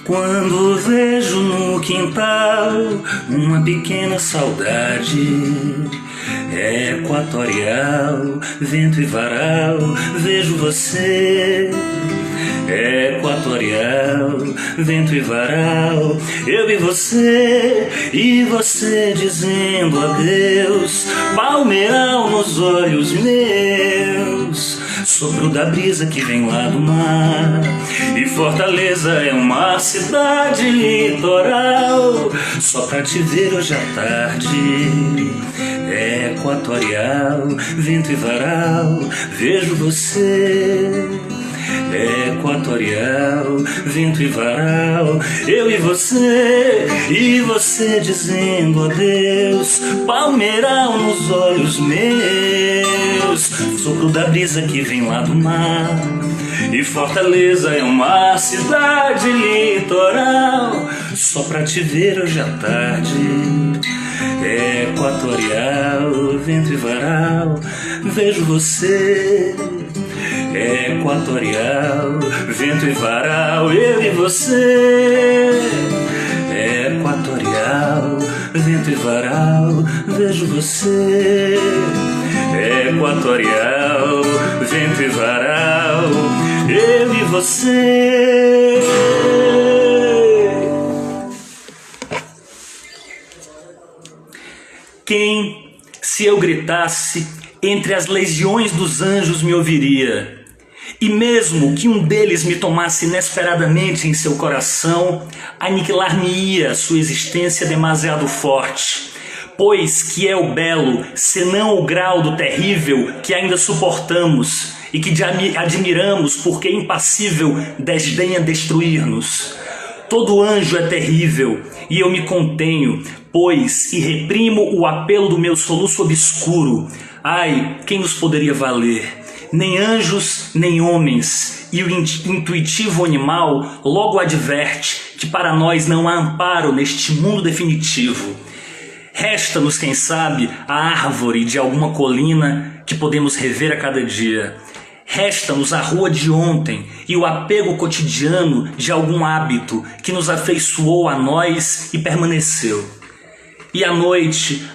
Quando vejo no quintal uma pequena saudade equatorial, vento e varal, vejo você. Equatorial, vento e varal, eu e você dizendo adeus, palmeiral nos olhos meus, sopro da brisa que vem lá do mar. E Fortaleza é uma cidade litoral, só pra te ver hoje à tarde. Equatorial, vento e varal, vejo você. Equatorial, vento e varal, eu e você dizendo adeus, palmeiral nos olhos meus, sopro da brisa que vem lá do mar. E Fortaleza é uma cidade litoral, só pra te ver hoje à tarde. Equatorial, vento e varal, vejo você. Equatorial, vento e varal, eu e você. Equatorial, vento e varal, vejo você. Equatorial, vento e varal, eu e você. Quem, se eu gritasse, entre as legiões dos anjos me ouviria? E mesmo que um deles me tomasse inesperadamente em seu coração, aniquilar-me-ia sua existência demasiado forte, pois que é o belo, senão o grau do terrível que ainda suportamos e que admiramos porque impassível desdenha destruir-nos. Todo anjo é terrível e eu me contenho, pois, e reprimo o apelo do meu soluço obscuro. Ai, quem nos poderia valer? Nem anjos, nem homens, e o intuitivo animal logo adverte que para nós não há amparo neste mundo definitivo. Resta-nos, quem sabe, a árvore de alguma colina que podemos rever a cada dia. Resta-nos a rua de ontem e o apego cotidiano de algum hábito que nos afeiçoou a nós e permaneceu. E à noite,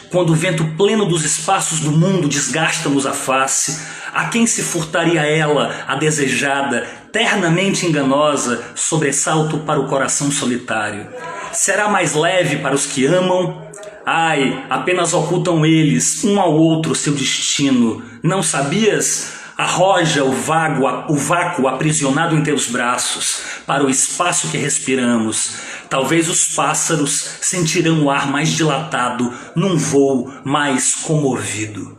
quando o vento pleno dos espaços do mundo desgasta-nos a face, a quem se furtaria ela, a desejada, ternamente enganosa, sobressalto para o coração solitário? Será mais leve para os que amam? Ai, apenas ocultam eles, um ao outro, seu destino. Não sabias? Arroja o vácuo aprisionado em teus braços, para o espaço que respiramos. Talvez os pássaros sentirão o ar mais dilatado, num voo mais comovido.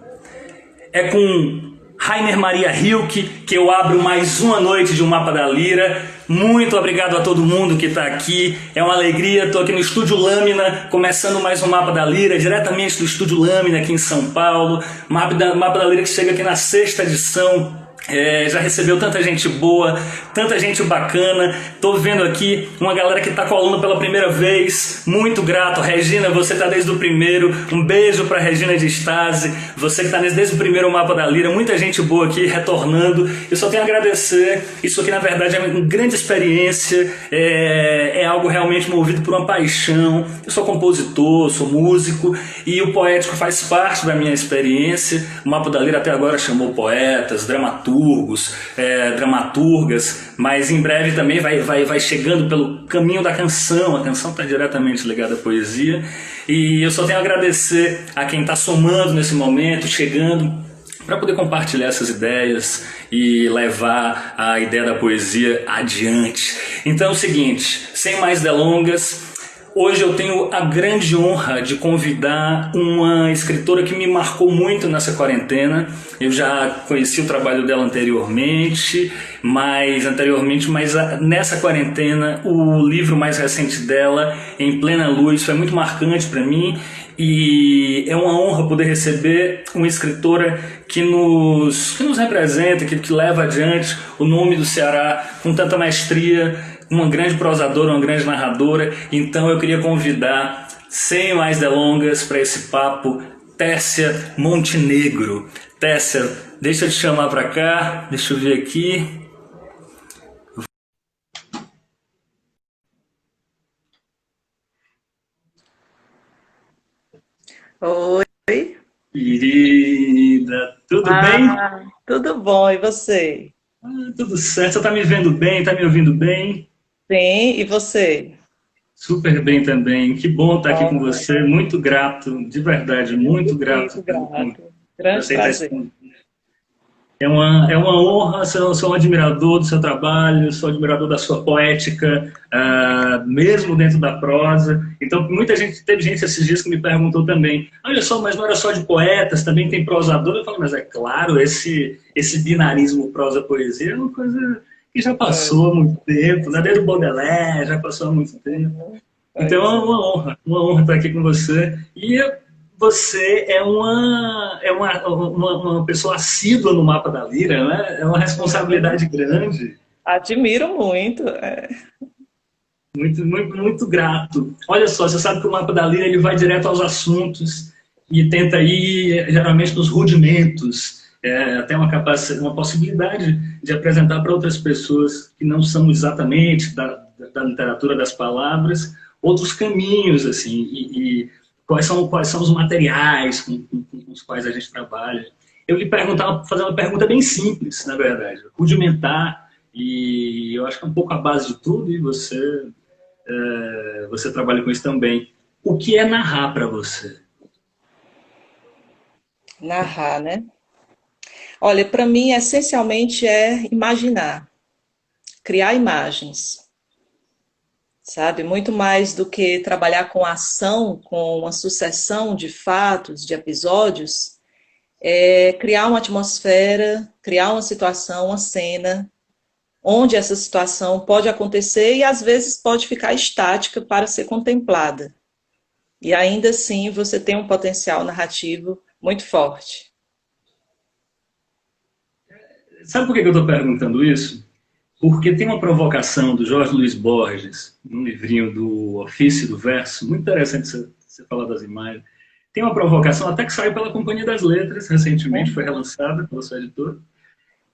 É com Rainer Maria Rilke que eu abro mais uma noite de Um Mapa da Lira. Muito obrigado a todo mundo que está aqui. É uma alegria, estou aqui no Estúdio Lâmina, começando mais um Mapa da Lira, diretamente do Estúdio Lâmina aqui em São Paulo. Mapa da Lira que chega aqui na 6ª edição. Já recebeu tanta gente boa, tanta gente bacana. Tô vendo aqui uma galera que tá colando pela primeira vez. Muito grato, Regina, você tá desde o primeiro. Um beijo pra Regina de Stasi, você que tá desde o primeiro Mapa da Lira. Muita gente boa aqui retornando. Eu só tenho a agradecer. Isso aqui na verdade é uma grande experiência, é algo realmente movido por uma paixão. Eu sou compositor, sou músico e o poético faz parte da minha experiência. O Mapa da Lira até agora chamou poetas, dramaturgos, dramaturgas, mas em breve também vai chegando pelo caminho da canção. A canção está diretamente ligada à poesia e eu só tenho a agradecer a quem está somando nesse momento, chegando, para poder compartilhar essas ideias e levar a ideia da poesia adiante. Então é o seguinte, sem mais delongas, hoje eu tenho a grande honra de convidar uma escritora que me marcou muito nessa quarentena. Eu já conheci o trabalho dela anteriormente, mas nessa quarentena o livro mais recente dela, Em Plena Luz, foi muito marcante para mim. E é uma honra poder receber uma escritora que nos representa, que leva adiante o nome do Ceará com tanta maestria, uma grande prosadora, uma grande narradora. Então eu queria convidar, sem mais delongas, para esse papo, Tércia Montenegro. Tércia, deixa eu te chamar para cá, deixa eu ver aqui. Oi. Querida, tudo bem? Ah, tudo bom, e você? Tudo certo. Você está me vendo bem? Está me ouvindo bem? Sim, e você? Super bem também. Que bom estar aqui com Ó, você. Muito grato, de verdade, eu muito que grato fico grato. por Grande aceitar esse prazer. convite. É uma honra, sou um admirador do seu trabalho, sou admirador da sua poética, mesmo dentro da prosa. Então, teve gente esses dias que me perguntou também, olha só, mas não era só de poetas, também tem prosador? Eu falei, mas é claro, esse binarismo prosa-poesia é uma coisa que já É, passou há muito tempo, né? Desde o Baudelaire já passou há muito tempo. Então pois é. uma honra estar aqui com você. E você uma pessoa assídua no Mapa da Lira, né? É uma responsabilidade grande. Admiro muito. Muito, muito, muito grato. Olha só, você sabe que o Mapa da Lira ele vai direto aos assuntos e tenta ir geralmente nos rudimentos, até uma possibilidade de apresentar para outras pessoas que não são exatamente da literatura das palavras outros caminhos assim e quais são os materiais com os quais a gente trabalha. Eu lhe perguntar, fazer uma pergunta bem simples, na verdade, rudimentar e eu acho que é um pouco a base de tudo e você trabalha com isso também. O que é narrar para você? Narrar, né? Olha, para mim, essencialmente é imaginar, criar imagens, sabe? Muito mais do que trabalhar com ação, com uma sucessão de fatos, de episódios, é criar uma atmosfera, criar uma situação, uma cena, onde essa situação pode acontecer e às vezes pode ficar estática para ser contemplada. E ainda assim você tem um potencial narrativo muito forte. Sabe por que eu estou perguntando isso? Porque tem uma provocação do Jorge Luiz Borges, num livrinho do Ofício do Verso, muito interessante você falar das imagens. Tem uma provocação, até que saiu pela Companhia das Letras, recentemente, foi Uhum. relançada pela sua editora,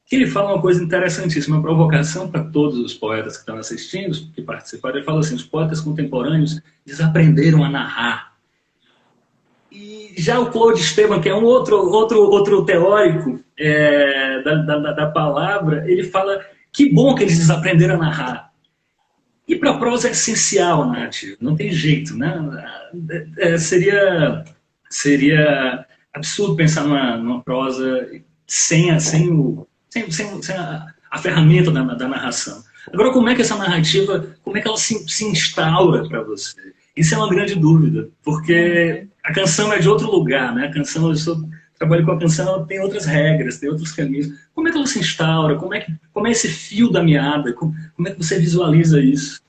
que ele fala uma coisa interessantíssima, uma provocação para todos os poetas que estão assistindo, que participaram. Ele fala assim: os poetas contemporâneos desaprenderam a narrar. E já o Claude Esteban, que é um outro teórico da palavra, ele fala que bom que eles desaprenderam a narrar. E para a prosa é essencial a narrativa, não tem jeito, né? Seria absurdo pensar numa prosa sem a ferramenta da narração. Agora, como é que essa narrativa, como é que ela se instaura para você? Isso é uma grande dúvida, porque Uhum. a canção é de outro lugar, né? A canção, trabalho com a canção, ela tem outras regras, tem outros caminhos. Como é que ela se instaura? Como é esse fio da meada? Como é que você visualiza isso?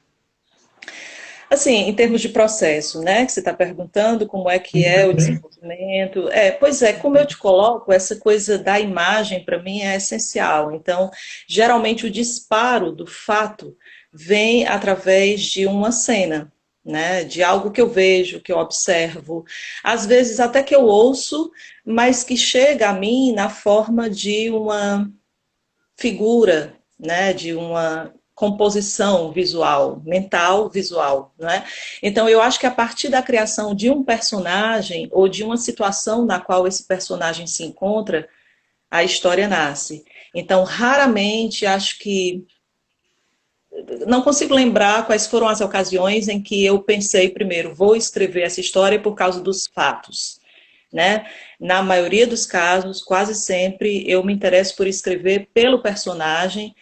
Assim, em termos de processo, né, que você está perguntando como é que é o Também. desenvolvimento. Pois é, como eu te coloco, essa coisa da imagem para mim é essencial. Então, geralmente o disparo do fato vem através de uma cena, né, de algo que eu vejo, que eu observo, às vezes até que eu ouço, mas que chega a mim na forma de uma figura, né, de uma composição visual, mental visual, né? Então eu acho que a partir da criação de um personagem ou de uma situação na qual esse personagem se encontra, a história nasce. Então raramente acho que não consigo lembrar quais foram as ocasiões em que eu pensei primeiro, vou escrever essa história por causa dos fatos, né? Na maioria dos casos, quase sempre, eu me interesso por escrever pelo personagem,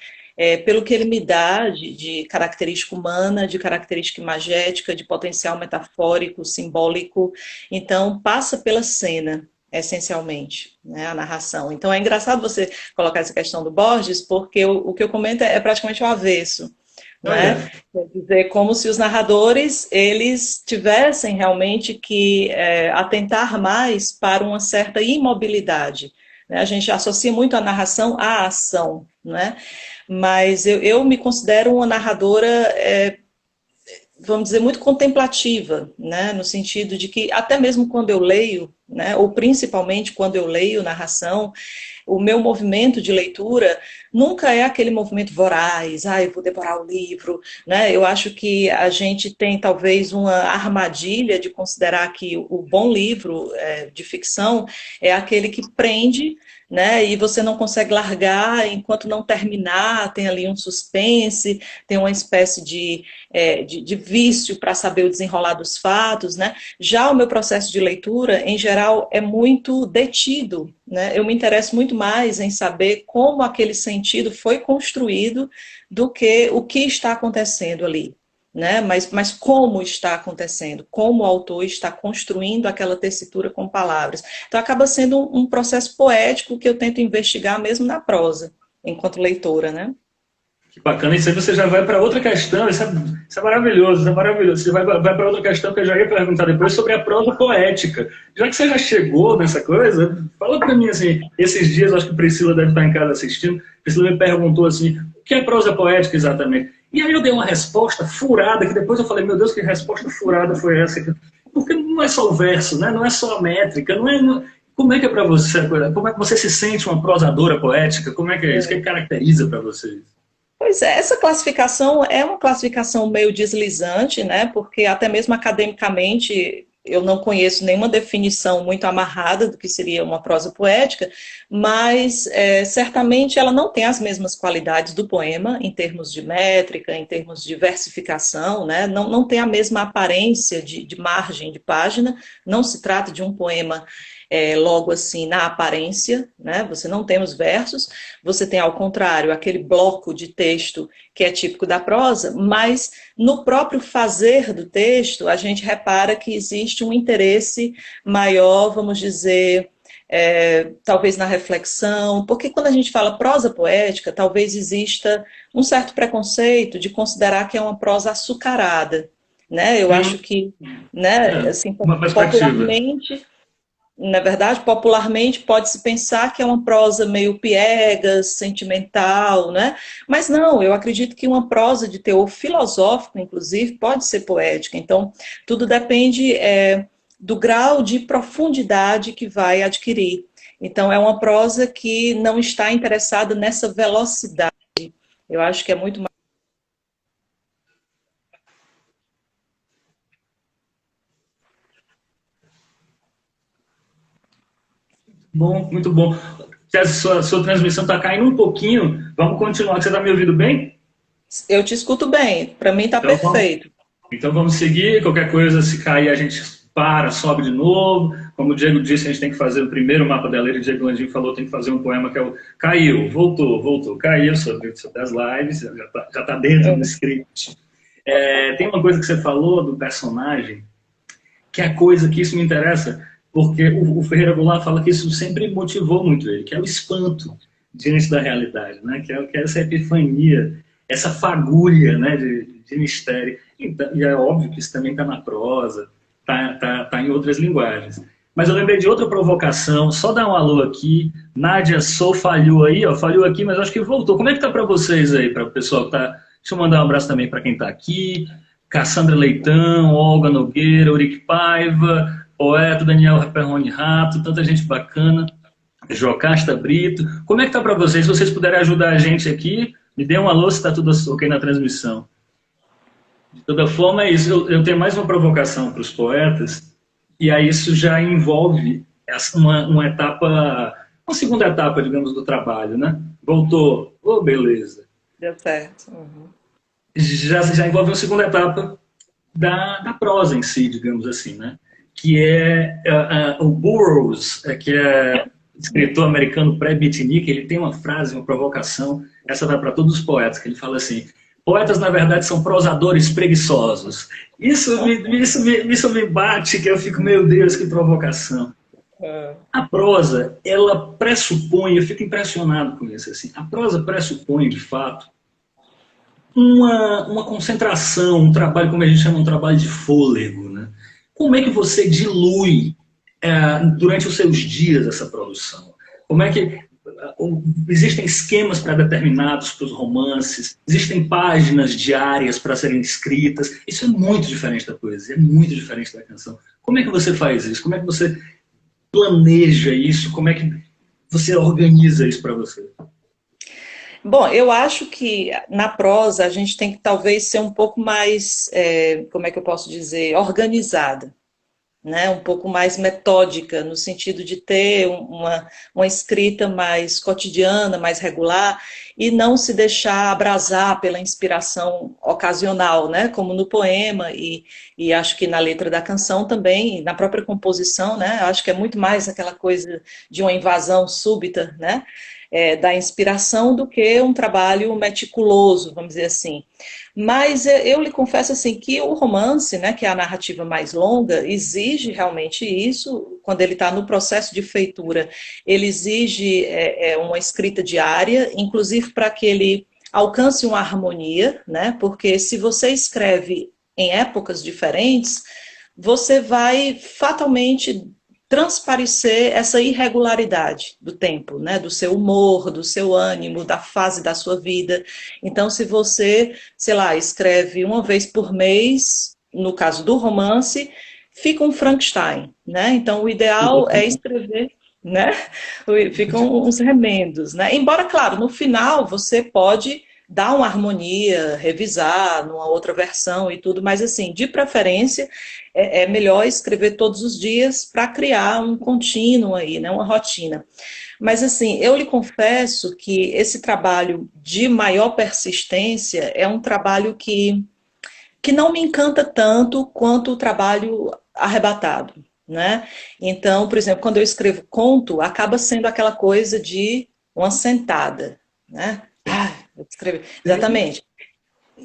pelo que ele me dá de característica humana, de característica imagética, de potencial metafórico, simbólico. Então, passa pela cena, essencialmente, né, a narração. Então, é engraçado você colocar essa questão do Borges, porque o que eu comento é praticamente o avesso, não é? Olha, Quer dizer, como se os narradores eles tivessem realmente que atentar mais para uma certa imobilidade. Né? A gente associa muito a narração à ação, né? Mas eu me considero uma narradora, vamos dizer, muito contemplativa, né? No sentido de que até mesmo quando eu leio, né? Ou principalmente quando eu leio narração, o meu movimento de leitura nunca é aquele movimento voraz, eu vou devorar o livro, né? Eu acho que a gente tem talvez uma armadilha de considerar que o bom livro de ficção é aquele que prende, né? E você não consegue largar enquanto não terminar, tem ali um suspense, tem uma espécie de vício para saber o desenrolar dos fatos, né? Já o meu processo de leitura, em geral, é muito detido, né? Eu me interesso muito mais em saber como aquele sentido foi construído do que o que está acontecendo ali. Né? Mas como está acontecendo, como o autor está construindo aquela tessitura com palavras. Então acaba sendo um processo poético que eu tento investigar mesmo na prosa, enquanto leitora, né? Que bacana, isso aí você já vai para outra questão, isso é maravilhoso, isso é maravilhoso. Você vai para outra questão que eu já ia perguntar depois sobre a prosa poética. Já que você já chegou nessa coisa, fala para mim assim, esses dias, acho que Priscila deve estar em casa assistindo, Priscila me perguntou assim, o que é prosa poética exatamente? E aí eu dei uma resposta furada, que depois eu falei, meu Deus, que resposta furada foi essa? Porque não é só o verso, né? Não é só a métrica, como é que é para você? Como é que você se sente uma prosadora poética? Como é que é isso? O que caracteriza para vocês? Pois é, essa classificação é uma classificação meio deslizante, né? Porque até mesmo academicamente eu não conheço nenhuma definição muito amarrada do que seria uma prosa poética, mas certamente ela não tem as mesmas qualidades do poema em termos de métrica, em termos de versificação, né? Não tem a mesma aparência de margem de página, não se trata de um poema logo assim na aparência, né? Você não tem os versos, você tem ao contrário aquele bloco de texto que é típico da prosa, mas no próprio fazer do texto a gente repara que existe um interesse maior, vamos dizer, talvez na reflexão, porque quando a gente fala prosa poética, talvez exista um certo preconceito de considerar que é uma prosa açucarada, né? Eu acho que, né, assim, uma perspectiva. popularmente na verdade, popularmente pode-se pensar que é uma prosa meio piegas, sentimental, né? Mas não, eu acredito que uma prosa de teor filosófico, inclusive, pode ser poética. Então, tudo depende do grau de profundidade que vai adquirir. Então, é uma prosa que não está interessada nessa velocidade. Eu acho que é muito mais. Bom, muito bom. Se a sua transmissão está caindo um pouquinho, vamos continuar. Você está me ouvindo bem? Eu te escuto bem, para mim está perfeito. Então vamos seguir. Qualquer coisa, se cair, a gente para, sobe de novo. Como o Diego disse, a gente tem que fazer o primeiro mapa da letra. O Diego Landim falou, tem que fazer um poema que é o caiu, voltou, caiu, sobre as lives, já tá dentro do script. Tem uma coisa que você falou do personagem, que é a coisa que isso me interessa, porque o Ferreira Goulart fala que isso sempre motivou muito ele, que é o espanto diante da realidade, né? que é essa epifania, essa fagulha, né, de mistério. E é óbvio que isso também está na prosa, está em outras linguagens. Mas eu lembrei de outra provocação, só dar um alô aqui. Nádia Sou falhou aí, falhou aqui, mas acho que voltou. Como é que tá para vocês aí, para o pessoal que tá? Deixa eu mandar um abraço também para quem está aqui. Cassandra Leitão, Olga Nogueira, Urique Paiva, poeta Daniel Perrone Rato, tanta gente bacana. Jocasta Brito. Como é que tá para vocês? Se vocês puderem ajudar a gente aqui, me dê um alô se está tudo ok na transmissão. De toda forma, é isso. Eu tenho mais uma provocação para os poetas, e aí isso já envolve uma etapa, uma segunda etapa, digamos, do trabalho, né? Voltou, beleza. Deu certo. Uhum. Já envolve uma segunda etapa da prosa em si, digamos assim, né? Que é o Burroughs, que é escritor americano pré-beatnik, ele tem uma frase, uma provocação, essa vai para todos os poetas, que ele fala assim: poetas, na verdade, são prosadores preguiçosos. Isso me bate, que eu fico, meu Deus, que provocação. A prosa, ela pressupõe, eu fico impressionado com isso, assim, a prosa pressupõe, de fato, uma concentração, um trabalho, como a gente chama, um trabalho de fôlego, né? Como é que você dilui durante os seus dias essa produção? Como é que existem esquemas pré-determinados para os romances, existem páginas diárias para serem escritas. Isso é muito diferente da poesia, é muito diferente da canção. Como é que você faz isso? Como é que você planeja isso? Como é que você organiza isso para você? Bom, eu acho que na prosa a gente tem que talvez ser um pouco mais, como é que eu posso dizer, organizada, né? Um pouco mais metódica, no sentido de ter uma escrita mais cotidiana, mais regular, e não se deixar abrasar pela inspiração ocasional, né? Como no poema, e acho que na letra da canção também, na própria composição, né? Acho que é muito mais aquela coisa de uma invasão súbita, né? Da inspiração do que um trabalho meticuloso, vamos dizer assim. Mas eu lhe confesso assim que o romance, né, que é a narrativa mais longa, exige realmente isso. Quando ele está no processo de feitura, ele exige uma escrita diária, inclusive para que ele alcance uma harmonia, né? Porque se você escreve em épocas diferentes, você vai fatalmente transparecer essa irregularidade do tempo, né? Do seu humor, do seu ânimo, da fase da sua vida. Então, se você, sei lá, escreve uma vez por mês, no caso do romance, fica um Frankenstein, né? Então, o ideal é escrever, né? Ficam uns remendos, né? Embora, claro, no final você pode dar uma harmonia, revisar numa outra versão e tudo, mas assim, de preferência, é melhor escrever todos os dias para criar um contínuo aí, né? Uma rotina. Mas assim, eu lhe confesso que esse trabalho de maior persistência é um trabalho que não me encanta tanto quanto o trabalho arrebatado, né? Então, por exemplo, quando eu escrevo conto, acaba sendo aquela coisa de uma sentada, né? Ah, eu escrevi. Exatamente.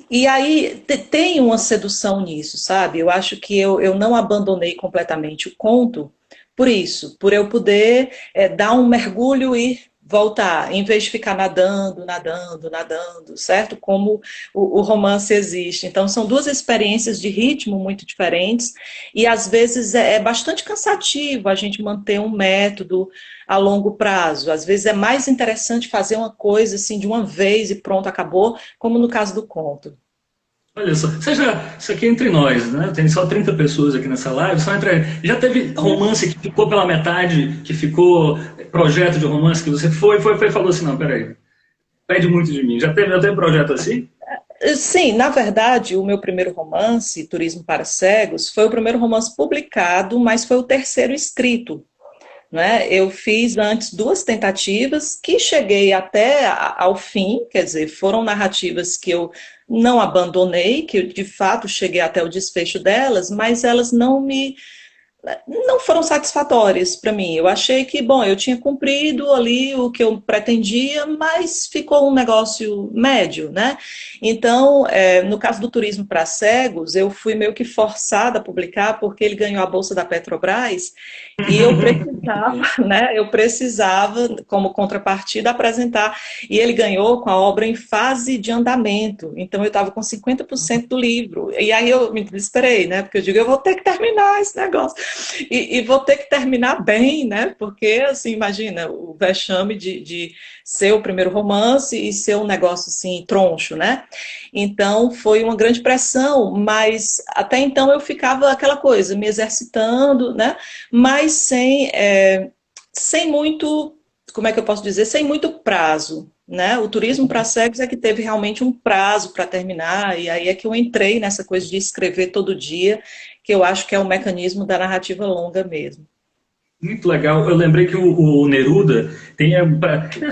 E aí tem uma sedução nisso, sabe? Eu acho que eu não abandonei completamente o conto por isso, por eu poder dar um mergulho e voltar, em vez de ficar nadando, nadando, nadando, certo? Como o romance existe. Então, são duas experiências de ritmo muito diferentes e, às vezes, é bastante cansativo a gente manter um método a longo prazo. Às vezes, é mais interessante fazer uma coisa assim de uma vez e pronto, acabou, como no caso do conto. Olha só, isso aqui é entre nós, né? Tem só 30 pessoas aqui nessa live, só entre. Já teve romance que ficou pela metade, que ficou projeto de romance que você foi e falou assim, não, peraí, pede muito de mim. Já teve projeto assim? Sim, na verdade, o meu primeiro romance, Turismo para Cegos, foi o primeiro romance publicado, mas foi o terceiro escrito. Né? Eu fiz antes duas tentativas que cheguei até ao fim, quer dizer, foram narrativas que eu não abandonei, que eu de fato cheguei até o desfecho delas, mas elas não foram satisfatórias para mim. Eu achei que, bom, eu tinha cumprido ali o que eu pretendia, mas ficou um negócio médio, né? Então, no caso do Turismo para Cegos, eu fui meio que forçada a publicar porque ele ganhou a bolsa da Petrobras e eu precisava, né? Eu precisava, como contrapartida, apresentar. E ele ganhou com a obra em fase de andamento. Então, eu estava com 50% do livro. E aí eu me desesperei, né? Porque eu digo, eu vou ter que terminar esse negócio. E vou ter que terminar bem, né? Porque, assim, imagina, o vexame de ser o primeiro romance e ser um negócio, assim, troncho, né? Então, foi uma grande pressão, mas até então eu ficava aquela coisa, me exercitando, né? Mas sem muito, como é que eu posso dizer? Sem muito prazo, né? O Turismo para Cegos é que teve realmente um prazo para terminar, e aí é que eu entrei nessa coisa de escrever todo dia, que eu acho que é o mecanismo da narrativa longa mesmo. Muito legal. Eu lembrei que o Neruda tem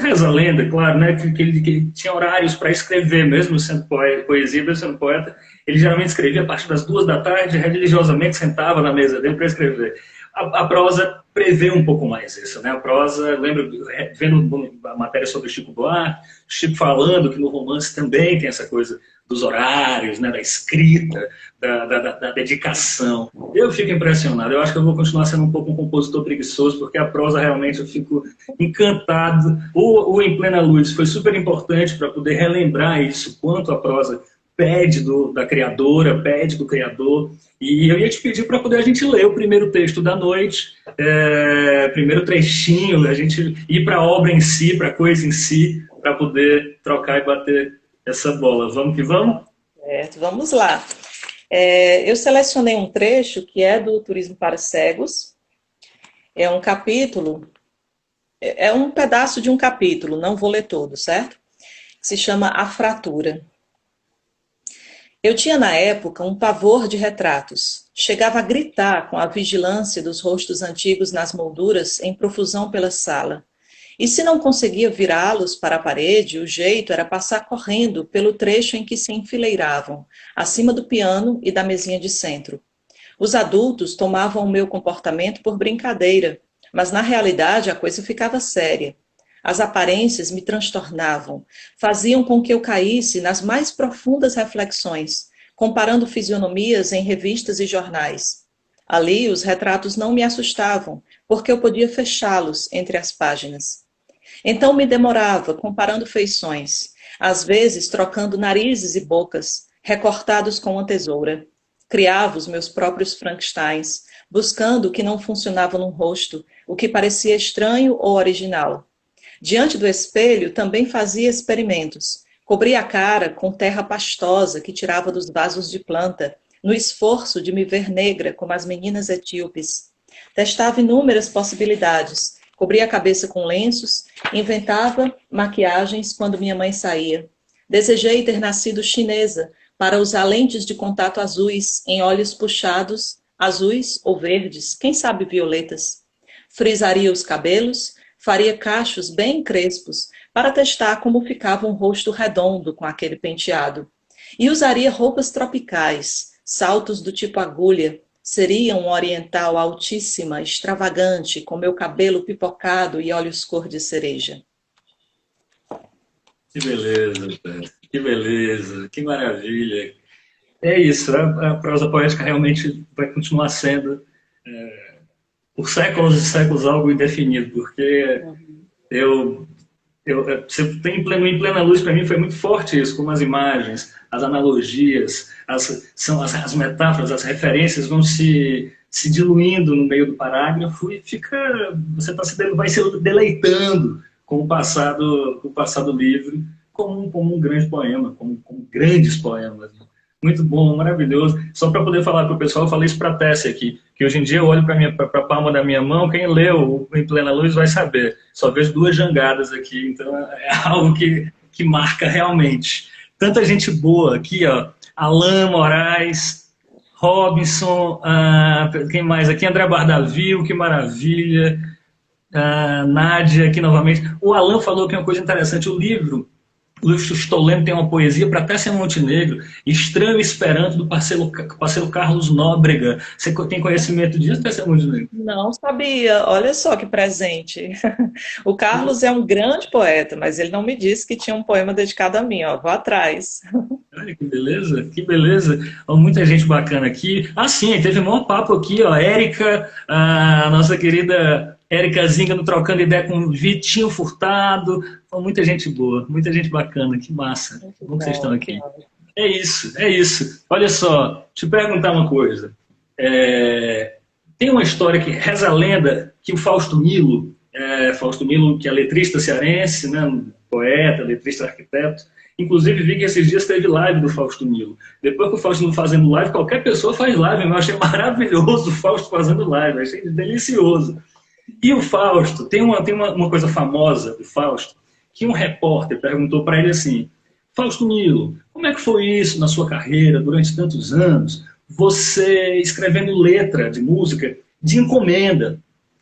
reza a lenda, claro, né, que ele tinha horários para escrever, mesmo sendo poesia, mesmo sendo poeta. Ele geralmente escrevia a partir das 2 da tarde, religiosamente sentava na mesa dele para escrever. A prosa prevê um pouco mais isso, né? A prosa, eu lembro, vendo a matéria sobre Chico Buarque, Chico falando que no romance também tem essa coisa dos horários, né, da escrita, da dedicação. Eu fico impressionado. Eu acho que eu vou continuar sendo um pouco um compositor preguiçoso, porque a prosa realmente eu fico encantado. O Em Plena Luz foi super importante para poder relembrar isso, quanto a prosa pede da criadora, pede do criador. E eu ia te pedir para poder a gente ler o primeiro texto da noite, primeiro trechinho, a gente ir para a obra em si, para a coisa em si, para poder trocar e bater essa bola. Vamos que vamos? Certo, vamos lá. Eu selecionei um trecho que é do Turismo para Cegos. É um capítulo É um pedaço de um capítulo, não vou ler todo, certo? Se chama A Fratura. Eu tinha na época um pavor de retratos. Chegava a gritar com a vigilância dos rostos antigos nas molduras em profusão pela sala. E se não conseguia virá-los para a parede, o jeito era passar correndo pelo trecho em que se enfileiravam, acima do piano e da mesinha de centro. Os adultos tomavam o meu comportamento por brincadeira, mas na realidade a coisa ficava séria. As aparências me transtornavam, faziam com que eu caísse nas mais profundas reflexões, comparando fisionomias em revistas e jornais. Ali, os retratos não me assustavam, porque eu podia fechá-los entre as páginas. Então me demorava, comparando feições, às vezes trocando narizes e bocas, recortados com uma tesoura. Criava os meus próprios Frankensteins, buscando o que não funcionava no rosto, o que parecia estranho ou original. Diante do espelho, também fazia experimentos. Cobria a cara com terra pastosa que tirava dos vasos de planta, no esforço de me ver negra como as meninas etíopes. Testava inúmeras possibilidades. Cobria a cabeça com lenços, inventava maquiagens quando minha mãe saía. Desejei ter nascido chinesa para usar lentes de contato azuis em olhos puxados, azuis ou verdes, quem sabe violetas. Frisaria os cabelos, faria cachos bem crespos para testar como ficava um rosto redondo com aquele penteado. E usaria roupas tropicais, saltos do tipo agulha. Seria um oriental altíssima, extravagante, com meu cabelo pipocado e olhos cor de cereja. Que beleza, Tati. Que beleza, que maravilha. É isso, a prosa poética realmente vai continuar sendo, por séculos e séculos, algo indefinido, porque eu, você tem em plena luz, para mim foi muito forte isso, como as imagens, as analogias, as metáforas, as referências vão se diluindo no meio do parágrafo e você vai se deleitando com o passado livre, como um grande poema, como grandes poemas. Muito bom, maravilhoso. Só para poder falar para o pessoal, eu falei isso para a Tessia aqui, que hoje em dia eu olho para a palma da minha mão, quem leu Em Plena Luz vai saber. Só vejo duas jangadas aqui, então é algo que marca realmente. Tanta gente boa aqui, ó. Alain Moraes, Robinson, quem mais aqui? André Bardavil, que maravilha. Nádia aqui novamente. O Alain falou que é uma coisa interessante, o livro estou lendo, tem uma poesia para Tessia Montenegro, Estranho Esperanto, do parceiro Carlos Nóbrega. Você tem conhecimento disso, Tessia Montenegro? Não sabia, olha só que presente. O Carlos é um grande poeta, mas ele não me disse que tinha um poema dedicado a mim, ó. Vou atrás. Olha que beleza, que beleza. Ó, muita gente bacana aqui. Sim, teve um maior papo aqui, ó. Érica, a nossa querida Érica Zinga no Trocando Ideia com Vitinho Furtado. Ó, muita gente boa, muita gente bacana, que massa. Muito Bom que vocês estão aqui. bom. É isso, é isso. Olha só, te perguntar uma coisa. Tem uma história que reza a lenda que o Fausto Milo, que é letrista cearense, né, um poeta, letrista, arquiteto, inclusive vi que esses dias teve live do Fausto Milo. Depois que o Fausto Milo fazendo live, qualquer pessoa faz live. Eu achei maravilhoso o Fausto fazendo live, achei delicioso. E o Fausto, tem uma coisa famosa do Fausto, que um repórter perguntou para ele assim: Fausto Milo, como é que foi isso na sua carreira durante tantos anos? Você escrevendo letra de música de encomenda,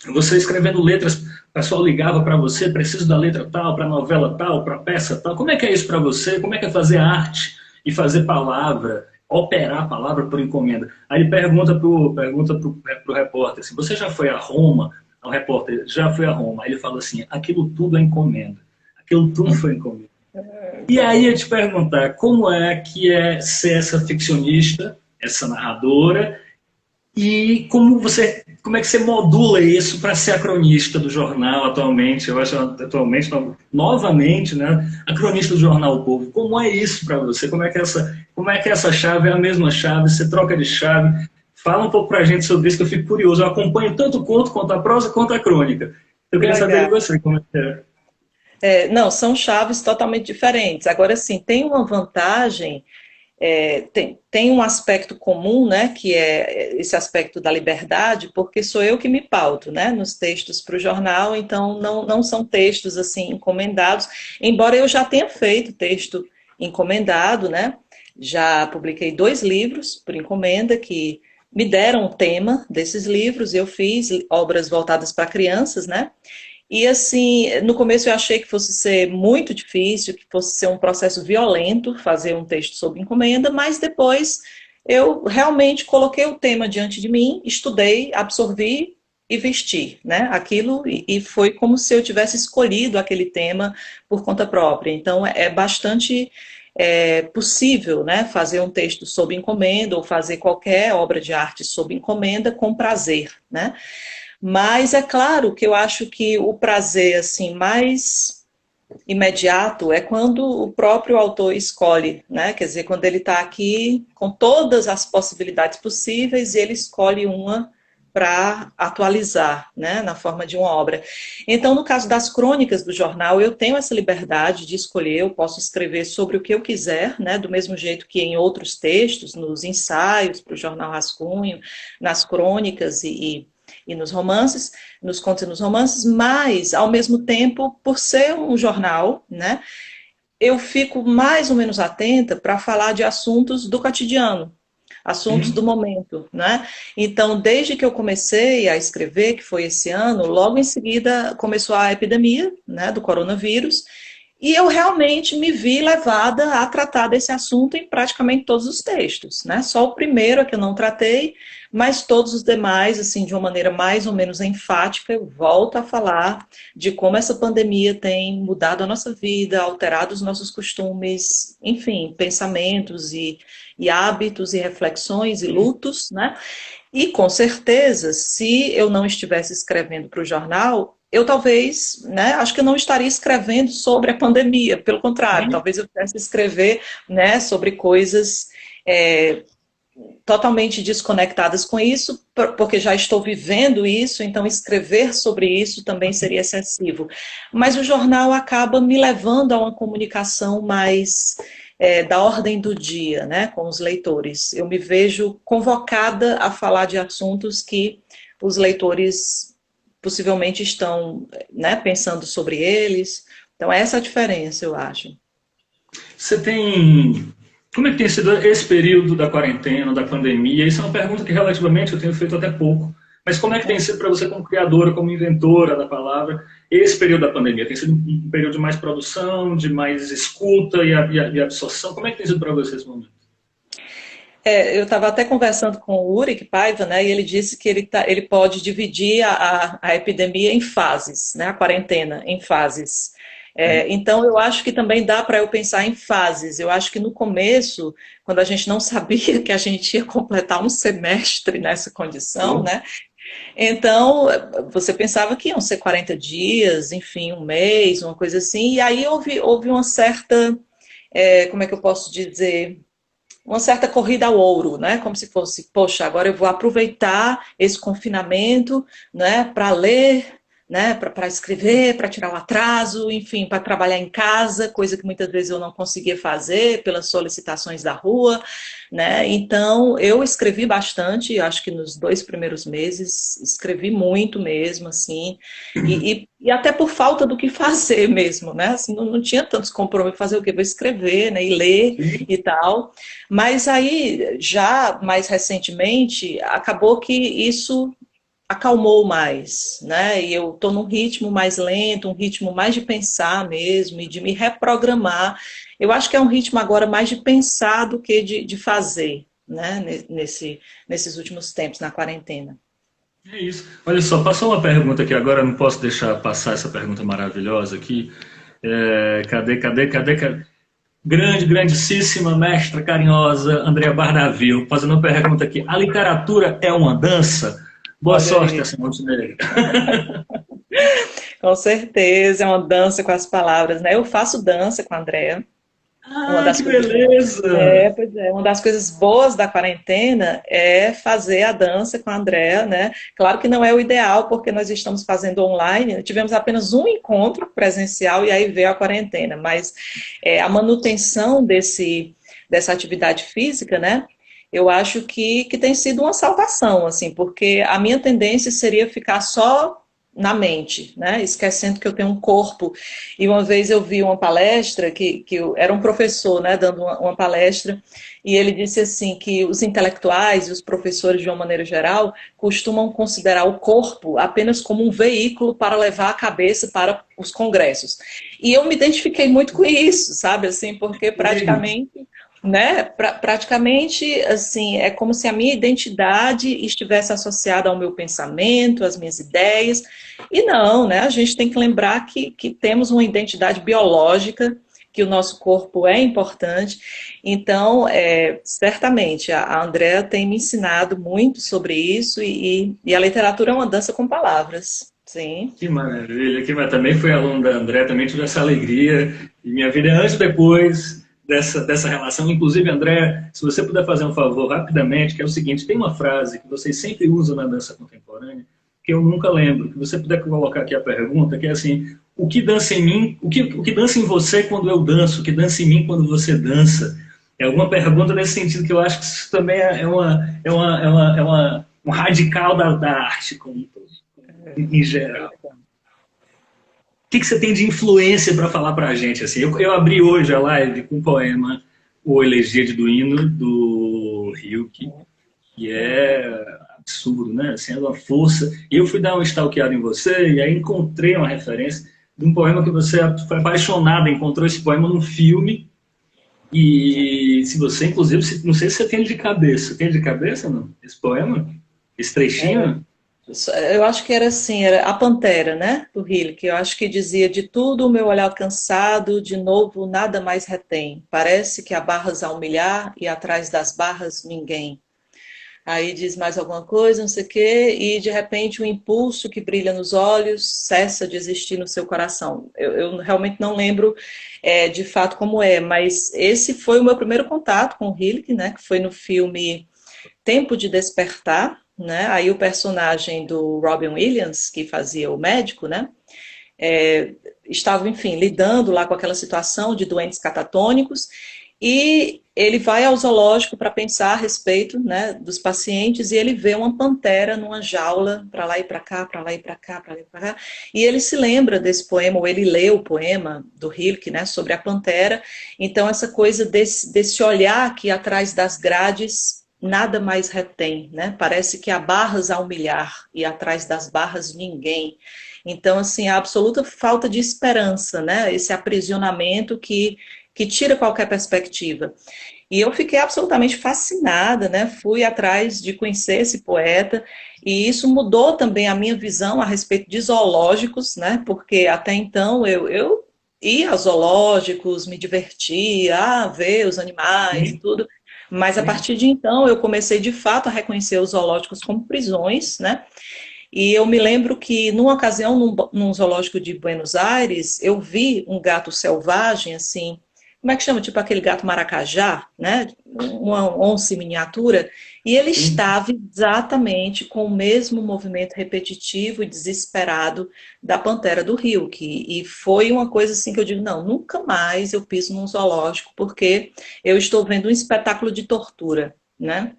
você escrevendo letras, o pessoal ligava para você, preciso da letra tal, para novela tal, para peça tal. Como é que é isso para você? Como é que é fazer arte e fazer palavra, operar a palavra por encomenda? Aí ele pergunta pro repórter assim: você já foi a Roma? O repórter já foi a Roma. Aí ele fala assim: aquilo tudo é encomenda. Aquilo tudo foi encomenda. E aí eu te perguntar, como é que é ser essa ficcionista, essa narradora, e como é que você modula isso para ser a cronista do jornal atualmente? Eu acho atualmente, novamente, né, a cronista do jornal O Povo. Como é isso para você? Como é que essa chave é a mesma chave? Você troca de chave? Fala um pouco para a gente sobre isso, que eu fico curioso. Eu acompanho tanto o conto, quanto a prosa, quanto a crônica. Eu queria saber de você como é que é. Não, são chaves totalmente diferentes. Agora, sim, tem uma vantagem tem um aspecto comum, né, que é esse aspecto da liberdade, porque sou eu que me pauto, né, nos textos para o jornal, então não são textos assim encomendados, embora eu já tenha feito texto encomendado, né, já publiquei 2 livros por encomenda que me deram o tema desses livros, eu fiz obras voltadas para crianças, né, e assim, no começo eu achei que fosse ser muito difícil, que fosse ser um processo violento fazer um texto sob encomenda, mas depois eu realmente coloquei o tema diante de mim, estudei, absorvi e vesti, né? Aquilo e foi como se eu tivesse escolhido aquele tema por conta própria. Então é bastante possível, né, fazer um texto sob encomenda ou fazer qualquer obra de arte sob encomenda com prazer, né? Mas é claro que eu acho que o prazer assim mais imediato é quando o próprio autor escolhe, né? Quer dizer, quando ele está aqui com todas as possibilidades possíveis e ele escolhe uma para atualizar, né, na forma de uma obra. Então, no caso das crônicas do jornal, eu tenho essa liberdade de escolher, eu posso escrever sobre o que eu quiser, né, do mesmo jeito que em outros textos, nos ensaios para o jornal Rascunho, nas crônicas e nos romances, nos contos e nos romances, mas, ao mesmo tempo, por ser um jornal, né, eu fico mais ou menos atenta para falar de assuntos do cotidiano, assuntos do Sim. momento, né? Então, desde que eu comecei a escrever, que foi esse ano, logo em seguida começou a epidemia, né, do coronavírus, e eu realmente me vi levada a tratar desse assunto em praticamente todos os textos, né? Só o primeiro é que eu não tratei, mas todos os demais, assim, de uma maneira mais ou menos enfática, eu volto a falar de como essa pandemia tem mudado a nossa vida, alterado os nossos costumes, enfim, pensamentos e hábitos e reflexões e lutos, né? E com certeza, se eu não estivesse escrevendo para o jornal, eu talvez, né, acho que eu não estaria escrevendo sobre a pandemia, pelo contrário, Sim. talvez eu pudesse escrever, né, sobre coisas é, totalmente desconectadas com isso, porque já estou vivendo isso, então escrever sobre isso também seria excessivo. Mas o jornal acaba me levando a uma comunicação mais da ordem do dia, né, com os leitores. Eu me vejo convocada a falar de assuntos que os leitores possivelmente estão, né, pensando sobre eles. Então, essa é a diferença, eu acho. Você tem. Como é que tem sido esse período da quarentena, da pandemia? Isso é uma pergunta que relativamente eu tenho feito até pouco. Mas como é que tem sido para você, como criadora, como inventora da palavra, esse período da pandemia? Tem sido um período de mais produção, de mais escuta e absorção? Como é que tem sido para você esse momento? Eu estava até conversando com o Uric Paiva, né, e ele disse que ele pode dividir a epidemia em fases, né, a quarentena em fases. Então, eu acho que também dá para eu pensar em fases. Eu acho que no começo, quando a gente não sabia que a gente ia completar um semestre nessa condição, Oh, né, então você pensava que iam ser 40 dias, enfim, um mês, uma coisa assim, e aí houve uma certa, como é que eu posso dizer, uma certa corrida ao ouro, né? Como se fosse, poxa, agora eu vou aproveitar esse confinamento, né, para ler, né, para escrever, para tirar o atraso, enfim, para trabalhar em casa, coisa que muitas vezes eu não conseguia fazer pelas solicitações da rua, né? Então, eu escrevi bastante, acho que nos 2 primeiros meses escrevi muito mesmo, assim, e até por falta do que fazer mesmo, né? Assim, não tinha tantos compromissos, fazer o quê? Vou escrever, né, e ler sim. e tal. Mas aí, já mais recentemente, acabou que isso acalmou mais, né? E eu estou num ritmo mais lento, um ritmo mais de pensar mesmo e de me reprogramar. Eu acho que é um ritmo agora mais de pensar do que de fazer, né? Nesses últimos tempos, na quarentena. É isso. Olha só, passou uma pergunta aqui agora, não posso deixar passar essa pergunta maravilhosa aqui. Cadê? Grande, grandíssima, mestra carinhosa, Andréa Barnavio, fazendo uma pergunta aqui. A literatura é uma dança? Boa Olha sorte, aí, essa Montenegro. com certeza, é uma dança com as palavras, né? Eu faço dança com a Andrea. Uma Ah, das que coisas beleza! Pois é, uma das coisas boas da quarentena é fazer a dança com a Andrea, né? Claro que não é o ideal, porque nós estamos fazendo online, tivemos apenas um encontro presencial e aí veio a quarentena, mas a manutenção dessa atividade física, né? Eu acho que tem sido uma salvação, assim, porque a minha tendência seria ficar só na mente, né? Esquecendo que eu tenho um corpo. E uma vez eu vi uma palestra era um professor, né, dando uma palestra, e ele disse assim que os intelectuais e os professores de uma maneira geral costumam considerar o corpo apenas como um veículo para levar a cabeça para os congressos. E eu me identifiquei muito com isso, sabe, assim, porque praticamente, né? Praticamente, assim, é como se a minha identidade estivesse associada ao meu pensamento, às minhas ideias. E não, né? A gente tem que lembrar que temos uma identidade biológica, que o nosso corpo é importante. Então, certamente, a Andrea tem me ensinado muito sobre isso e a literatura é uma dança com palavras. Sim. Que maravilha, também fui aluno da André, também tive essa alegria, e minha vida é antes e depois dessa relação. Inclusive, André, se você puder fazer um favor rapidamente, que é o seguinte, tem uma frase que vocês sempre usam na dança contemporânea, que eu nunca lembro, que você puder colocar aqui a pergunta, que é assim, o que dança em mim, o que dança em você quando eu danço, o que dança em mim quando você dança? É alguma pergunta nesse sentido, que eu acho que isso também um radical da arte como um todo, em geral. O que você tem de influência para falar para a gente? Assim, eu abri hoje a live com um poema, O Elegia de Duino, do Rilke, que é absurdo, né? Assim, é uma força. E eu fui dar uma stalkeada em você e aí encontrei uma referência de um poema que você foi apaixonada, encontrou esse poema num filme. E se você, inclusive, não sei se você tem de cabeça. Tem de cabeça, não? Esse poema? Esse trechinho? Eu acho que era assim, era A Pantera, né, do Rilke. Eu acho que dizia: de tudo o meu olhar cansado, de novo nada mais retém. Parece que há barras a humilhar e atrás das barras ninguém. Aí diz mais alguma coisa, não sei o quê, e de repente o impulso que brilha nos olhos cessa de existir no seu coração. Eu realmente não lembro de fato como é, mas esse foi o meu primeiro contato com o Rilke, né, que foi no filme Tempo de Despertar, né? Aí o personagem do Robin Williams, que fazia o médico, né? Estava, enfim, lidando lá com aquela situação de doentes catatônicos, e ele vai ao zoológico para pensar a respeito, né, dos pacientes, e ele vê uma pantera numa jaula, para lá e para cá, para lá e para cá, para lá e para cá, e ele se lembra desse poema, ou ele lê o poema do Rilke, né, sobre a pantera. Então essa coisa desse olhar que atrás das grades nada mais retém, né? Parece que há barras a humilhar e atrás das barras ninguém. Então, assim, a absoluta falta de esperança, né? Esse aprisionamento que tira qualquer perspectiva. E eu fiquei absolutamente fascinada, né? Fui atrás de conhecer esse poeta, e isso mudou também a minha visão a respeito de zoológicos, né? Porque até então eu ia aos zoológicos, me divertia, ver os animais e tudo. Mas a partir de então eu comecei de fato a reconhecer os zoológicos como prisões, né? E eu me lembro que numa ocasião, num zoológico de Buenos Aires, eu vi um gato selvagem, assim, como é que chama? Tipo aquele gato maracajá, né? Uma onça em miniatura, e ele estava exatamente com o mesmo movimento repetitivo e desesperado da pantera do Rilke. E foi uma coisa assim que eu digo, não, nunca mais eu piso num zoológico, porque eu estou vendo um espetáculo de tortura, né?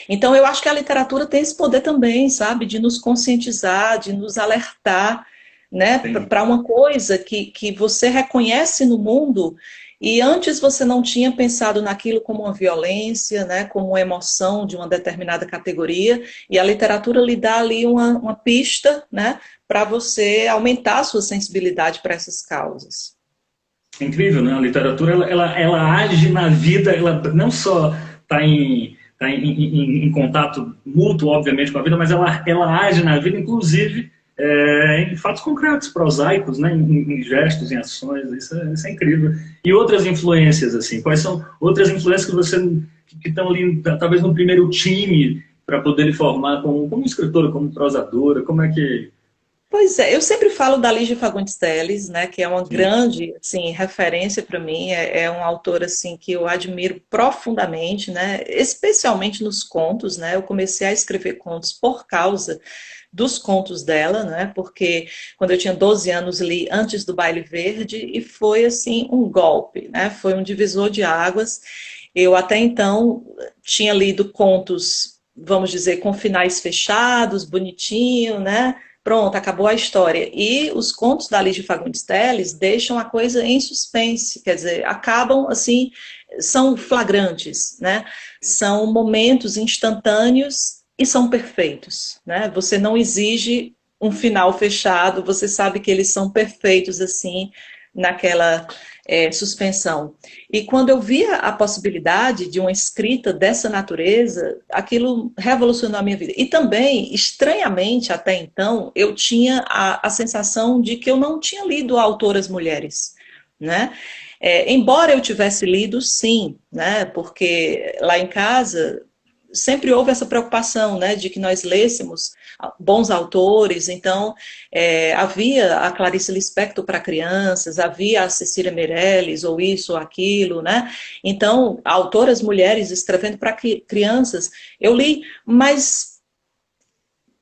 Então eu acho que a literatura tem esse poder também, sabe? De nos conscientizar, de nos alertar, né? Para uma coisa que você reconhece no mundo. E antes você não tinha pensado naquilo como uma violência, né, como uma emoção de uma determinada categoria, e a literatura lhe dá ali uma pista, né, para você aumentar a sua sensibilidade para essas causas. É incrível, né? A literatura ela age na vida, ela não só está em contato mútuo, obviamente, com a vida, mas ela age na vida, inclusive, em fatos concretos, prosaicos, né? Em gestos, em ações. Isso é incrível. E outras influências, assim, quais são outras influências que estão ali, talvez no primeiro time, para poder lhe formar como escritora, como prosadora? Como é que Pois é, eu sempre falo da Lígia Fagundes Telles, né, que é uma grande, assim, referência para mim, é um autor, assim, que eu admiro profundamente, né, especialmente nos contos, né, eu comecei a escrever contos por causa dos contos dela, né, porque quando eu tinha 12 anos li Antes do Baile Verde e foi, assim, um golpe, né, foi um divisor de águas. Eu até então tinha lido contos, vamos dizer, com finais fechados, bonitinho, né, pronto, acabou a história. E os contos da Lígia Fagundes Telles deixam a coisa em suspense, quer dizer, acabam assim, são flagrantes, né? São momentos instantâneos e são perfeitos, né? Você não exige um final fechado, você sabe que eles são perfeitos assim naquela suspensão. E quando eu via a possibilidade de uma escrita dessa natureza, aquilo revolucionou a minha vida. E também, estranhamente, até então, eu tinha a sensação de que eu não tinha lido autoras mulheres, né? Embora eu tivesse lido, sim, né? Porque lá em casa sempre houve essa preocupação, né, de que nós lêssemos bons autores, então havia a Clarice Lispector para crianças, havia a Cecília Meirelles, ou isso ou aquilo, né, então autoras mulheres escrevendo para crianças, eu li, mas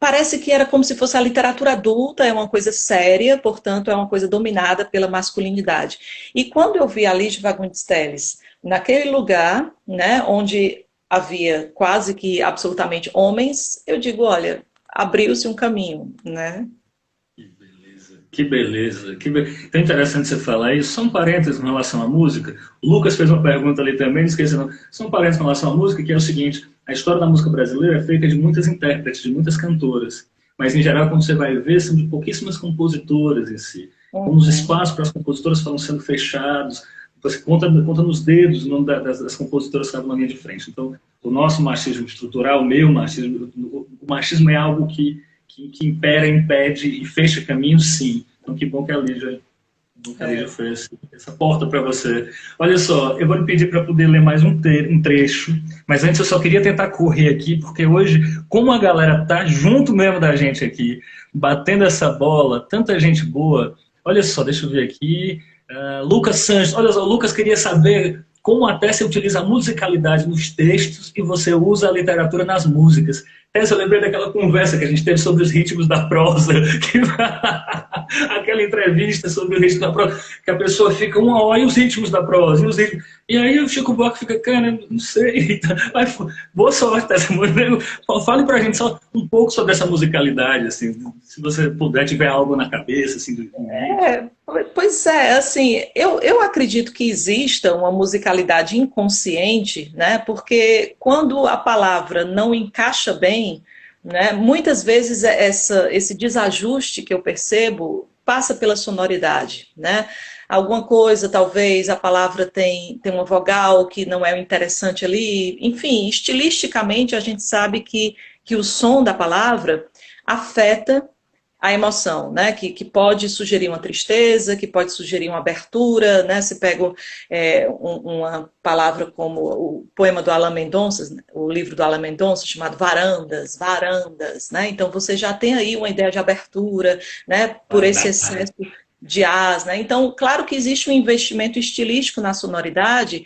parece que era como se fosse a literatura adulta, é uma coisa séria, portanto é uma coisa dominada pela masculinidade. E quando eu vi a Lígia Fagundes Telles naquele lugar, né, onde havia quase que absolutamente homens, eu digo, olha, abriu-se um caminho, né? Que beleza, que beleza, que É interessante você falar isso. Só um parênteses com relação à música. O Lucas fez uma pergunta ali também, não esqueci não. Só um parênteses com relação à música, que é o seguinte: a história da música brasileira é feita de muitas intérpretes, de muitas cantoras. Mas, em geral, quando você vai ver, são de pouquíssimas compositoras em si. Como os Uhum. espaços para as compositoras foram sendo fechados, você conta nos dedos o nome das compositoras que estavam na linha de frente. Então, o nosso machismo estrutural, o meu machismo, o machismo é algo que impera, impede e fecha caminho, sim. Então, que bom que a Lígia É. fez essa porta para você. Olha só, eu vou lhe pedir para poder ler mais um trecho, mas antes eu só queria tentar correr aqui, porque hoje, como a galera tá junto mesmo da gente aqui, batendo essa bola, tanta gente boa. Olha só, deixa eu ver aqui. Lucas Sanches, olha só, o Lucas queria saber como até você utiliza a musicalidade nos textos e você usa a literatura nas músicas. Essa eu lembrei daquela conversa que a gente teve sobre os ritmos da prosa, aquela entrevista sobre o ritmo da prosa, que a pessoa fica uma hora e os ritmos da prosa, e aí o Chico Buarque fica, cara, não sei, mas, boa sorte dessa música. Fale pra gente só um pouco sobre essa musicalidade, assim, se você puder, tiver algo na cabeça, assim, do início. É, pois é, assim, eu acredito que exista uma musicalidade inconsciente, né? Porque quando a palavra não encaixa bem, né? Muitas vezes esse desajuste que eu percebo passa pela sonoridade, né? Alguma coisa, talvez a palavra tem uma vogal que não é o interessante ali, enfim, estilisticamente a gente sabe que o som da palavra afeta a emoção, né? Que pode sugerir uma tristeza, que pode sugerir uma abertura, né? Se pega uma palavra como o poema do Alain Mendonça, o livro do Alain Mendonça, chamado Varandas, Varandas, né? Então você já tem aí uma ideia de abertura, né? Por esse excesso de as, né? Então, claro que existe um investimento estilístico na sonoridade,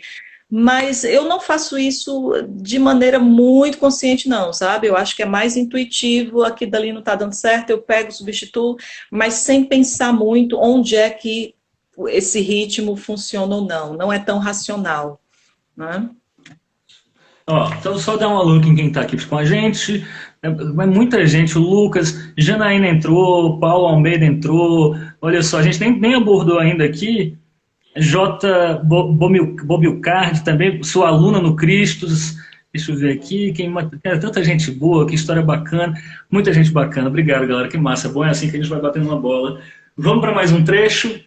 mas eu não faço isso de maneira muito consciente, não, sabe? Eu acho que é mais intuitivo, aqui dali não está dando certo, eu pego, substituo, mas sem pensar muito onde é que esse ritmo funciona ou não. Não é tão racional, né? Ó, então só dar um alô em quem está aqui com a gente. Vai muita gente, o Lucas, Janaína entrou, Paulo Almeida entrou. Olha só, a gente nem abordou ainda aqui. J. Bobilcard também, sua aluna no Cristos. Deixa eu ver aqui. Cara, tanta gente boa, que história bacana. Muita gente bacana. Obrigado, galera. Que massa. Bom, é assim que a gente vai batendo uma bola. Vamos para mais um trecho.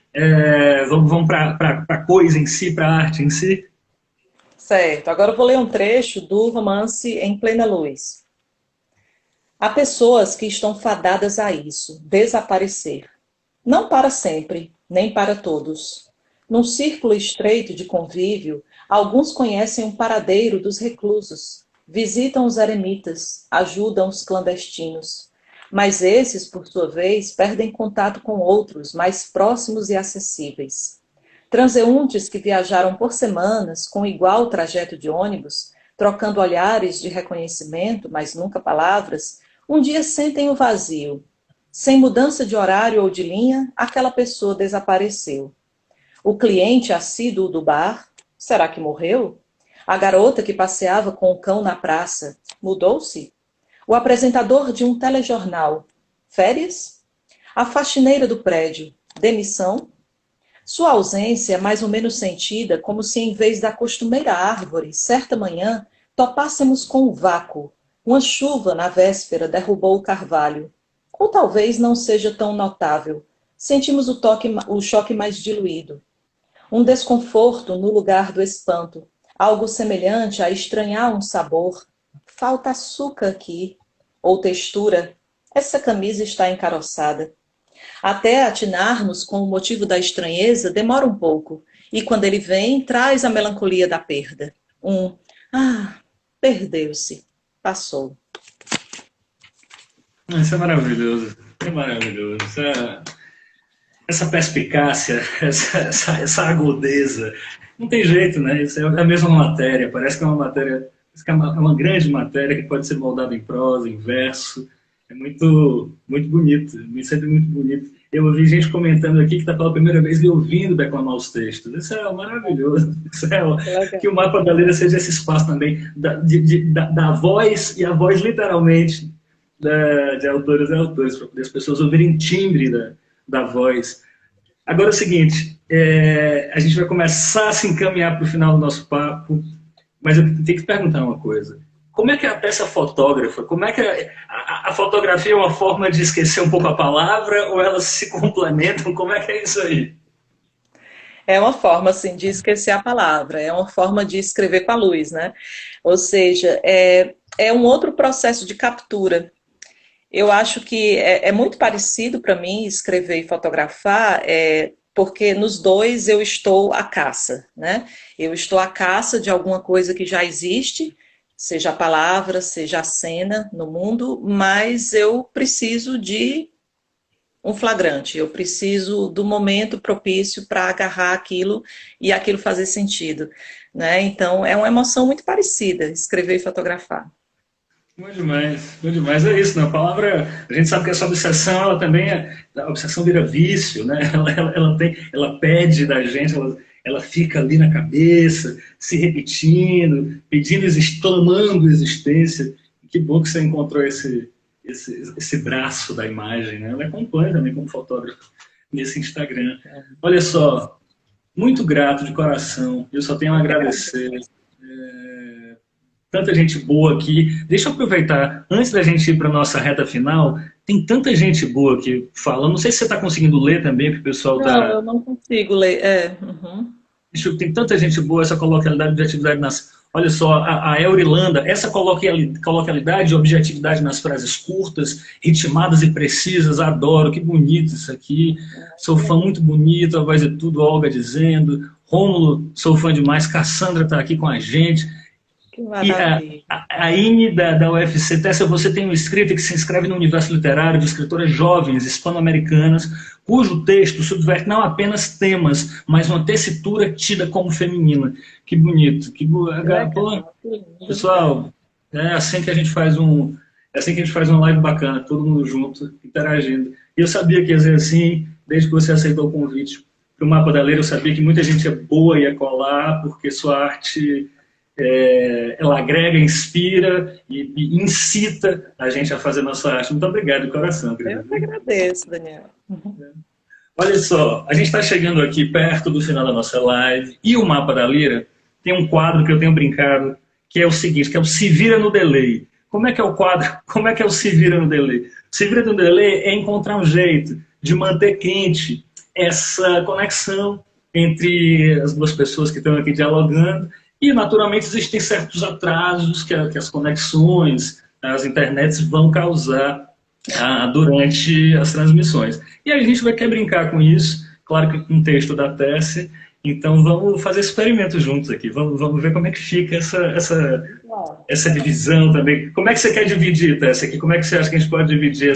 Vamos para a coisa em si, para a arte em si. Certo, agora eu vou ler um trecho do romance Em Plena Luz. Há pessoas que estão fadadas a isso, desaparecer. Não para sempre, nem para todos. Num círculo estreito de convívio, alguns conhecem um paradeiro dos reclusos, visitam os eremitas, ajudam os clandestinos. Mas esses, por sua vez, perdem contato com outros mais próximos e acessíveis. Transeuntes que viajaram por semanas com igual trajeto de ônibus, trocando olhares de reconhecimento, mas nunca palavras, um dia sentem o vazio. Sem mudança de horário ou de linha, aquela pessoa desapareceu. O cliente assíduo do bar, será que morreu? A garota que passeava com o cão na praça, mudou-se? O apresentador de um telejornal, férias? A faxineira do prédio, demissão? Sua ausência é mais ou menos sentida como se, em vez da costumeira árvore, certa manhã, topássemos com o vácuo. Uma chuva na véspera derrubou o carvalho. Ou talvez não seja tão notável. Sentimos o choque mais diluído. Um desconforto no lugar do espanto. Algo semelhante a estranhar um sabor. Falta açúcar aqui. Ou textura. Essa camisa está encaroçada. Até atinarmos com o motivo da estranheza demora um pouco. E quando ele vem, traz a melancolia da perda. Perdeu-se. Passou. Isso é maravilhoso. É maravilhoso. Essa perspicácia, essa agudeza. Não tem jeito, né? Isso é a mesma matéria. Parece que é uma matéria, é uma grande matéria que pode ser moldada em prosa, em verso. É muito, muito bonito, sempre muito bonito. Eu ouvi gente comentando aqui que está pela primeira vez me ouvindo declamar os textos. Isso é maravilhoso. Que o Mapa da Letra seja esse espaço também da voz, e a voz literalmente de autores e autores, para poder as pessoas ouvirem timbre da voz. Agora é o seguinte, a gente vai começar a se encaminhar para o final do nosso papo, mas eu tenho que perguntar uma coisa. Como é que é a peça fotógrafa? Como é que a fotografia é uma forma de esquecer um pouco a palavra ou elas se complementam? Como é que é isso aí? É uma forma, assim, de esquecer a palavra, é uma forma de escrever com a luz, né? Ou seja, é um outro processo de captura. Eu acho que é muito parecido para mim escrever e fotografar, porque nos dois eu estou à caça, né? Eu estou à caça de alguma coisa que já existe, seja a palavra, seja a cena no mundo, mas eu preciso de um flagrante, eu preciso do momento propício para agarrar aquilo e aquilo fazer sentido, né? Então é uma emoção muito parecida, escrever e fotografar. Muito demais, muito demais. É isso, né? A palavra, a gente sabe que essa obsessão, ela também a obsessão vira vício, né? Ela pede da gente, ela fica ali na cabeça, se repetindo, pedindo existência, clamando existência. Que bom que você encontrou esse braço da imagem, né? Ela acompanha também como fotógrafo nesse Instagram. Olha só, muito grato de coração, eu só tenho a agradecer. Tanta gente boa aqui. Deixa eu aproveitar, antes da gente ir para a nossa reta final, tem tanta gente boa aqui falando. Não sei se você está conseguindo ler também, porque o pessoal está... Não, eu não consigo ler. Tem tanta gente boa, essa coloquialidade e objetividade nas... Olha só, a Eurilanda, essa coloquialidade e objetividade nas frases curtas, ritmadas e precisas, adoro, que bonito isso aqui. Sou fã, muito bonito, a voz é tudo, Olga dizendo. Rômulo, sou fã demais. Cassandra está aqui com a gente. E a Ine da UFC Tessa, você tem uma escrita que se inscreve no universo literário de escritoras jovens hispano-americanas, cujo texto subverte não apenas temas, mas uma tessitura tida como feminina. Que bonito. Pessoal, é assim que a gente faz uma live bacana, todo mundo junto, interagindo. E eu sabia que ia ser assim, desde que você aceitou o convite para o Mapa da Letra, eu sabia que muita gente boa ia colar, porque sua arte... ela agrega, inspira e incita a gente a fazer nossa arte. Muito obrigado de coração, querido. Eu que agradeço, Daniel. Olha só, a gente está chegando aqui perto do final da nossa live e o Mapa da Lira tem um quadro que eu tenho brincado, que é o seguinte, que é o Se Vira no Delay. Como é que é o quadro? Como é que é o Se Vira no Delay? Se Vira no Delay é encontrar um jeito de manter quente essa conexão entre as duas pessoas que estão aqui dialogando. E, naturalmente, existem certos atrasos que as conexões, as internets vão causar durante as transmissões. E aí a gente vai querer brincar com isso, claro que com um texto da Tessie, Então vamos fazer experimento juntos aqui. Vamos ver como é que fica essa divisão também. Como é que você quer dividir, Tessa, aqui? Como é que você acha que a gente pode dividir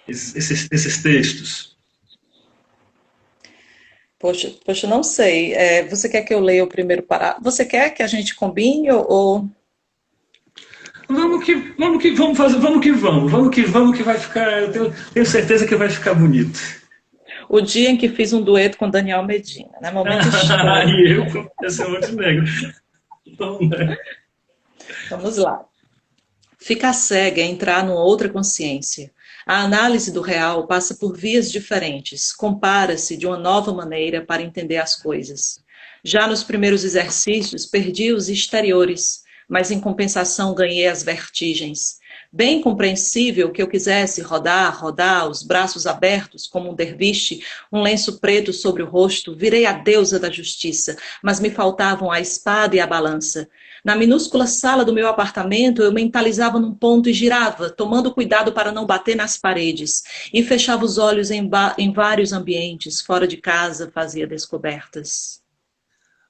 esses textos? Poxa, não sei. Você quer que eu leia o primeiro parágrafo? Você quer que a gente combine ou... Vamos que vai ficar. Eu tenho certeza que vai ficar bonito. O dia em que fiz um dueto com Daniel Medina, né? Momento histórico. E eu com esse Montenegro. Então, né? Vamos lá. Ficar cega é entrar numa outra consciência. A análise do real passa por vias diferentes, compara-se de uma nova maneira para entender as coisas. Já nos primeiros exercícios, perdi os exteriores, mas em compensação ganhei as vertigens. Bem compreensível que eu quisesse rodar, os braços abertos como um derviche, um lenço preto sobre o rosto, virei a deusa da justiça, mas me faltavam a espada e a balança. Na minúscula sala do meu apartamento, eu mentalizava num ponto e girava, tomando cuidado para não bater nas paredes, e fechava os olhos em vários ambientes, fora de casa fazia descobertas.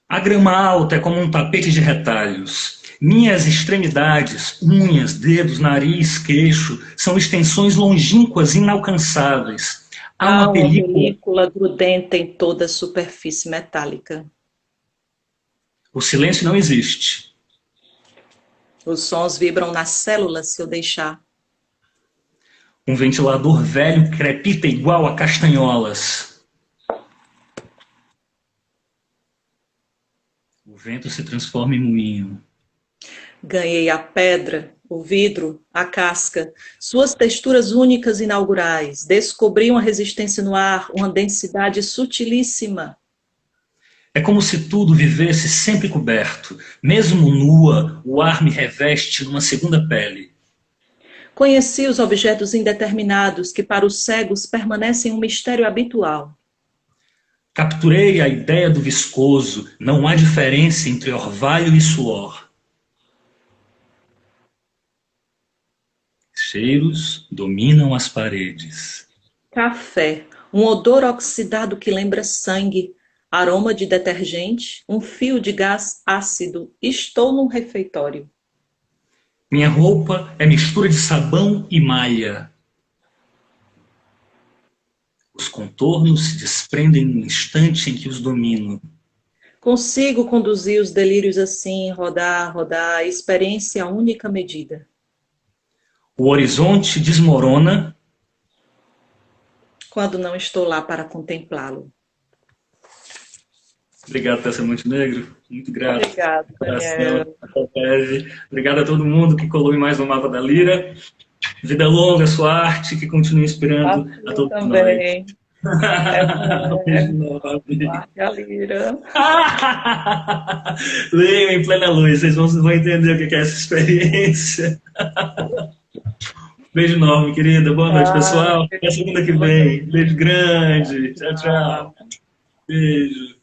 A grama alta é como um tapete de retalhos. Minhas extremidades, unhas, dedos, nariz, queixo, são extensões longínquas inalcançáveis. Há Há uma uma película. película grudenta em toda a superfície metálica. O silêncio não existe. Os sons vibram nas células se eu deixar. Um ventilador velho crepita igual a castanholas. O vento se transforma em moinho. Ganhei a pedra, o vidro, a casca, suas texturas únicas e inaugurais. Descobri uma resistência no ar, uma densidade sutilíssima. É como se tudo vivesse sempre coberto. Mesmo nua, o ar me reveste numa segunda pele. Conheci os objetos indeterminados que para os cegos permanecem um mistério habitual. Capturei a ideia do viscoso. Não há diferença entre orvalho e suor. Cheiros dominam as paredes. Café, um odor oxidado que lembra sangue, aroma de detergente, um fio de gás ácido. Estou num refeitório. Minha roupa é mistura de sabão e malha. Os contornos se desprendem no instante em que os domino. Consigo conduzir os delírios assim, rodar, experiência única medida. O horizonte desmorona. Quando não estou lá para contemplá-lo. Obrigado, Tessa Montenegro. Muito grato. Obrigada, Daniel. Obrigado a todo mundo que colou em mais um Mapa da Lira. Vida longa, sua arte, que continue inspirando a todos também. nós. Beijo enorme. Marca Lira. Leiam em plena luz, vocês vão entender o que é essa experiência. Beijo enorme, querida. Boa noite, pessoal. Até segunda que vem. Beijo grande. Tchau, tchau. Beijo.